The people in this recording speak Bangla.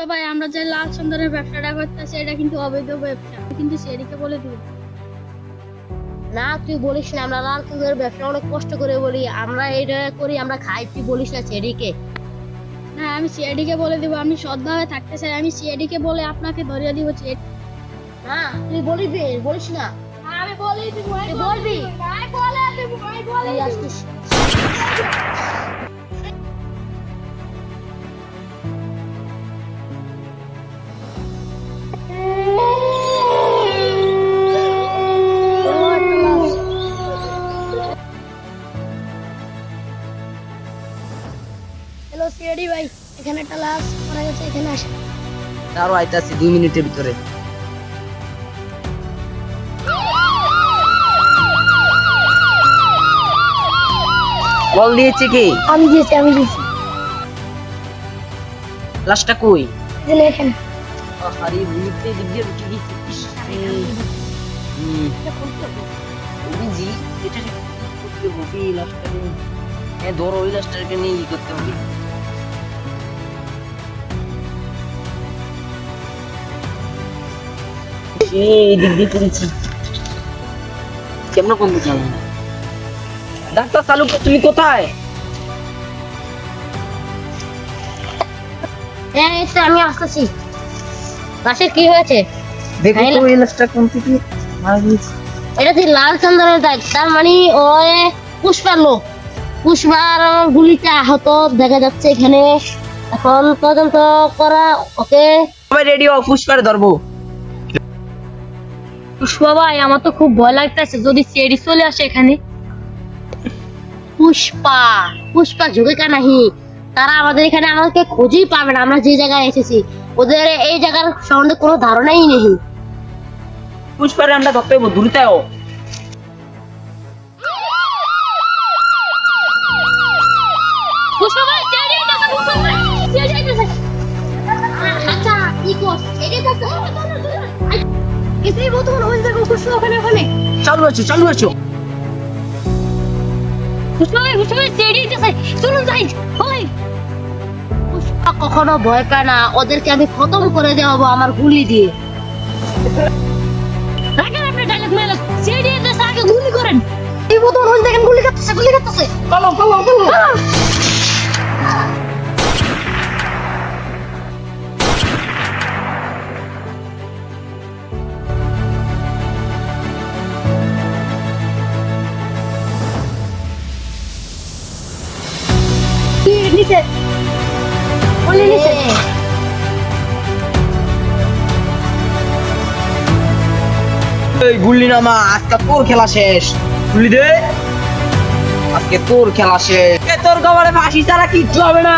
পুষ্পা ভাই, আমরা যে লাল চন্দনের ব্যবসাটা করতেছি এটা কিন্তু অবৈধ ব্যবসা, কিন্তু সেদিকে বলে দিব না। তুই বলিস না, আমরা লাল চন্দনের ব্যবসা অনেক কষ্ট করে বলি, আমরা এটা করি, আমরা খাই। তুই বলিস না সেদিকে। না, আমি সিআইডিকে বলে দিব। আমি সৎভাবে থাকতে চাই, আমি সিআইডিকে বলে আপনাকে ধরিয়ে দিব। না তুই বলিবি, বলিস না। আমি বলে দিব, তুই বলবি। আমি বলে দিব, আমি বলে তুই দিব। আসছিস। হ্যালো সিআইডি ভাই, এখানে একটা লাশ মারা গেছে, এখানে আসেন। আরো আইতাছি 2 মিনিটের ভিতরে। কল দিয়েছে কি? আমি দিয়েছি। লাশটা কই? দিলে এখানে। আরে বুঝতে দিকে ঢুকে গেছে। বুঝি এটা করতে হবে লাশটা নিয়ে। হ্যাঁ ধরো ওই লাশটাকে নিয়ে কি করতে হবে? এই দিক দিয়ে করেছি। কেমন বন্ধু জানো না? ডাক্তার চালুক, তুমি কোথায়? হ্যাঁ এই তো আমি আসতেছি। লাশের কি হয়েছে? দেখো তো এই লাশটা কোন থেকে মারা গেছে। এটা কি লাল চন্দনের দাগ? তার মানে ওই পুষ্পার লোক। পুষ্পার গুলিতে আহত দেখা যাচ্ছে এখানে। এখন তদন্ত করা ওকে। সবাই রেডি হও, পুষ্পারে ধরবো। পুষ্পা ভাই, আমার তো খুব ভয় লাগতেছে যদি সিআইডি চলে আসে এখানে। পুষ্পা ঝুঁকে কানাহি, তারা আমাদের এখানে আমাদেরকে খুঁজেই পাবে না। আমরা যে জায়গায় এসেছি ওদের এই জায়গার সম্বন্ধে কোনো ধারণাই নেই। পুষ্পারে আমরা ধরতে হবো, দ্রুত আও। পুষ্পা ভাই, সিআইডি আইতাছে, পুষ্পা ভাই, সিআইডি আইতাছে। আচ্ছা, কি কর? সিআইডি আইতাছে। এসেই বর্তমান ওই জায়গায় পুষ্পা ওখানে। চালু আছো। পুষ্পা ভাই, সিআইডি আইতাছে। চলুন যাই। হয় পুষ্পা কখনো ভয় পায় না, ওদেরকে আমি খতম করে দেবো আমার গুলি দিয়ে। রাখেন আপনি ডায়লগ মেলক, সিআইডি আইতাছে, আগে গুলি করেন। এই বর্তমান ওই জায়গায় গুলি করতেছে। পালো। নিচে বলে নিচে। এই গুল্লি নামা, আজকে তোর খেলা শেষ। গুলি দে, আজকে তোর খেলা শেষ। তোর কবরে ফাঁসি ছাড়া কিচ্ছু হবে না।